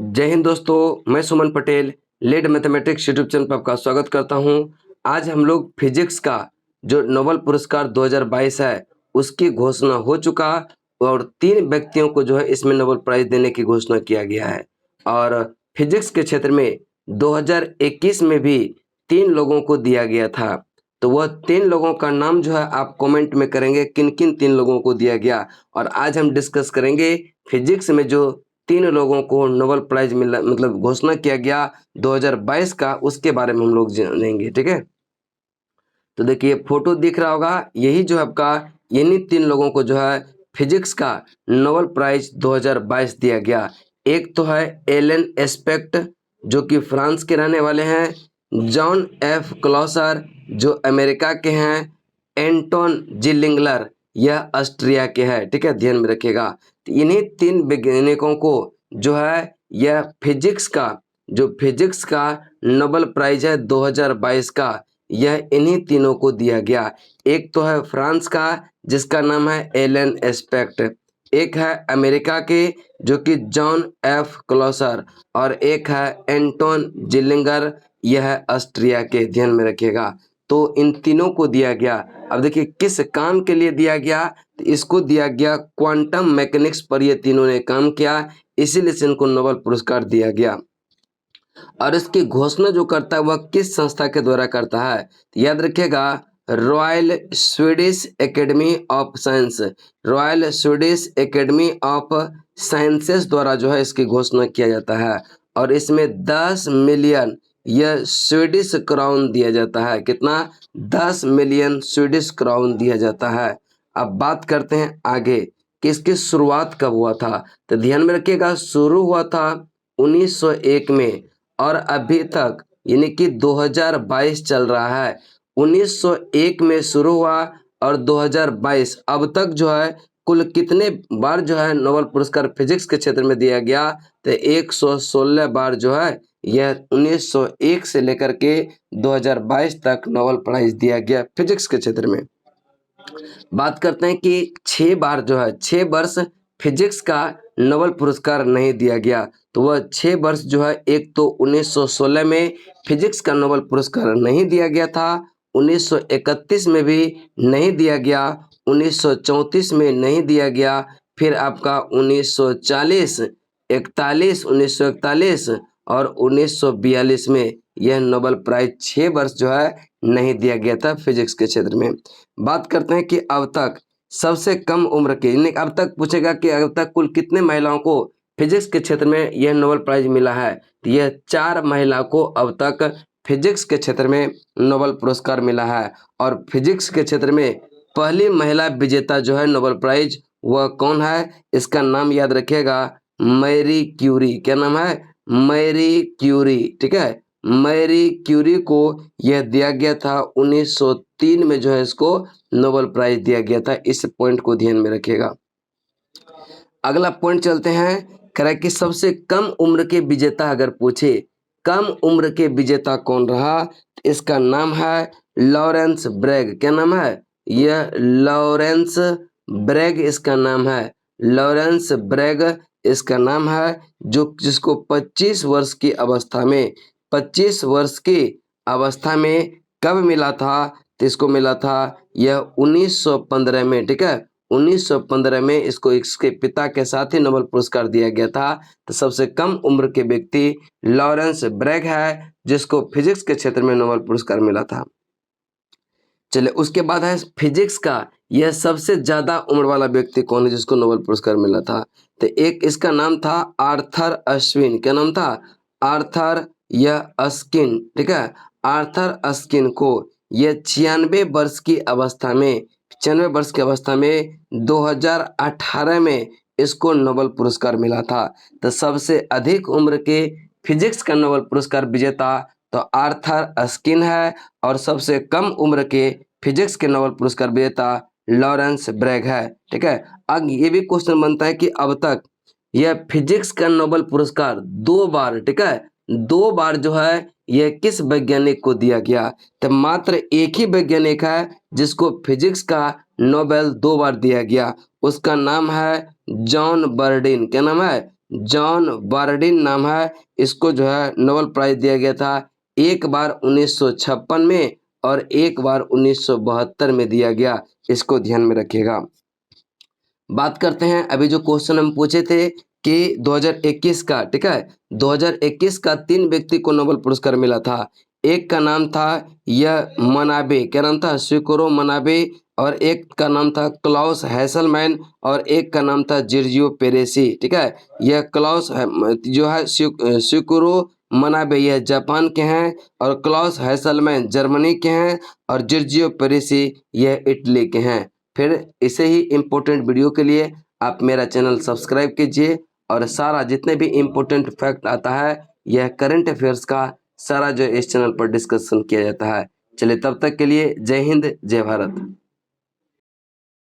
जय हिंद दोस्तों, मैं Suman Patel lead mathematics YouTube channel पर आपका स्वागत करता हूं। आज हम लोग फिजिक्स का जो नोबेल पुरस्कार 2022 है उसकी घोषणा हो चुका और 3 व्यक्तियों को जो है इसमें नोबेल प्राइज देने की घोषणा किया गया है। और फिजिक्स के क्षेत्र में 2021 में भी 3 लोगों को दिया गया था। तो वह 3 लोगों का नाम जो है आप कमेंट में करेंगे किन किन 3 लोगों को दिया गया। और आज हम डिस्कस करेंगे फिजिक्स में जो 3 लोगों को नोबेल प्राइज मिला, मतलब घोषणा किया गया 2022 का, उसके बारे में हम लोग जानेंगे। ठीक है, तो देखिए फोटो दिख रहा होगा, यही जो है आपका इन्हीं 3 लोगों को जो है फिजिक्स का नोबेल प्राइज 2022 दिया गया। एक तो है एलन एस्पेक्ट जो कि फ्रांस के रहने वाले हैं, जॉन एफ क्लॉसर जो अमेरिका के हैं, एंटोन जिलिंगलर यह ऑस्ट्रिया के है। ठीक है, ध्यान में रखिएगा। तो इन्हीं 3 वैज्ञानिकों को जो है यह फिजिक्स का नोबेल प्राइज है 2022 का, यह इन्हीं तीनों को दिया गया। एक तो है फ्रांस का जिसका नाम है एलन एस्पेक्ट, एक है अमेरिका के जो कि जॉन एफ क्लॉसर, और एक है एंटोन जिलिंगर, यह ऑस्ट्रिया के। ध्यान में रखिएगा, तो इन तीनों को दिया गया। अब देखिए किस काम के लिए दिया गया, तो इसको दिया गया क्वांटम मैकेनिक्स पर ये तीनों ने काम किया, इसीलिए से इनको नोबेल पुरस्कार दिया गया। और इसकी घोषणा जो करता है वह किस संस्था के द्वारा करता है, तो याद रखिएगा royal Swedish academy of science, royal Swedish academy of sciences द्वारा जो है इसकी घोषणा किया जाता है। और इसमें 10 मिलियन यह स्वीडिश क्राउन दिया जाता है। कितना? 10 मिलियन स्वीडिश क्राउन दिया जाता है। अब बात करते हैं आगे कि इसकी शुरुआत कब हुआ था, तो ध्यान में रखिएगा शुरू हुआ था 1901 में और अभी तक यानी कि 2022 चल रहा है। 1901 में शुरू हुआ और 2022 अब तक जो है कुल कितने बार जो है नोबेल पुरस्कार फिजिक्स के क्षेत्र में दिया गया, तो 116 बार जो है यह 1901 से लेकर के 2022 तक नोबेल प्राइज दिया गया फिजिक्स के क्षेत्र में। बात करते हैं कि 6 बार जो है 6 वर्ष फिजिक्स का नोबेल पुरस्कार नहीं दिया गया, तो वह 6 वर्ष जो है एक तो 1916 में फिजिक्स का नोबेल पुरस्कार नहीं दिया गया था, 1931 में भी नहीं दिया गया, 1934 में नहीं दिया गया, फिर आपका 1940, 41, 1941 और 1942 में यह नोबेल प्राइज 6 वर्ष जो है नहीं दिया गया था फिजिक्स के क्षेत्र में। बात करते हैं कि अब तक सबसे कम उम्र के, यानी अब तक पूछेगा कि अब तक कुल कितने महिलाओं को फिजिक्स के क्षेत्र में यह नोबेल प्राइज मिला है, तो यह 4 महिला को अब तक फिजिक्स के क्षेत्र में नोबेल पुरस्कार मिला है। और फिजिक्स के क्षेत्र में पहली महिला विजेता जो है नोबेल प्राइज वह कौन है, इसका नाम याद रखिएगा मैरी क्यूरी। क्या नाम है? Marie Curie. ठीक है, मैरी क्यूरी को यह दिया गया था 1903 में जो है इसको नोबेल प्राइज दिया गया था। इस पॉइंट को ध्यान में रखिएगा। अगला पॉइंट चलते हैं, कह रहा है कि सबसे कम उम्र के विजेता अगर पूछे कम उम्र के विजेता कौन रहा, तो इसका नाम है लॉरेंस ब्रैग। क्या नाम है? यह लॉरेंस ब्रैग इसका नाम है, लॉरेंस ब्रैग इसका नाम है, जो जिसको 25 वर्ष की अवस्था में 25 वर्ष की अवस्था में कब मिला था, तो इसको मिला था यह 1915 में। ठीक है, 1915 में इसको इसके पिता के साथ ही नोबेल पुरस्कार दिया गया था। तो सबसे कम उम्र के व्यक्ति लॉरेंस ब्रैग है जिसको फिजिक्स के क्षेत्र में नोबेल पुरस्कार मिला था। चलिए उसके बाद है फिजिक्स का यह सबसे ज्यादा उम्र वाला व्यक्ति कौन है जिसको नोबेल पुरस्कार मिला था, तो एक इसका नाम था आर्थर अश्विन। क्या नाम था? आर्थर यह अस्किन। ठीक है, आर्थर अस्किन को यह 96 वर्ष की अवस्था में 2018 में इसको नोबेल पुरस्कार मिला था। तो सबसे अधिक उम्र के फिजिक्स का नोबेल पुरस्कार विजेता तो आर्थर अस्किन है और सबसे कम उम्र के फिजिक्स के नोबेल पुरस्कार विजेता लॉरेंस ब्रैग है। ठीक है, अब ये भी क्वेश्चन बनता है कि अब तक यह फिजिक्स का नोबेल पुरस्कार 2 बार, ठीक है 2 बार जो है यह किस वैज्ञानिक को दिया गया, तो मात्र एक ही वैज्ञानिक है जिसको फिजिक्स का नोबेल 2 बार दिया गया, उसका नाम है जॉन बर्डिन। क्या नाम है? जॉन बार्डिन नाम है, इसको जो है नोबेल प्राइज दिया गया था, एक बार 1956 में और एक बार 1972 में दिया गया, इसको ध्यान में रखिएगा। बात करते हैं अभी जो क्वेश्चन हम पूछे थे कि 2021 का, ठीक है, 2021 का 3 व्यक्ति को नोबेल पुरस्कार मिला था। एक का नाम था यह मनाबे, क्या नाम था, शिकोरो मनाबे, और एक का नाम था क्लाउस हैसलमैन, और एक का नाम था जिर्जियो पेरेसी, ठीक है। यह क्लाउस जो है शिकोरो मनाबे यह जापान के हैं, और क्लाउस हैसलमैन जर्मनी के हैं, और जिर्जियो पेरेसी यह इटली के हैं। फिर इसे ही इम्पोर्टेंट वीडियो के लिए आप मेरा चैनल सब्सक्राइब कीजिए, और सारा जितने भी इम्पोर्टेंट फैक्ट आता है, यह करंट अफेयर्स का सारा जो इस चैनल पर डिस्कशन किया जाता है। चलिए तब तक के लिए जय हिंद, जय भारत।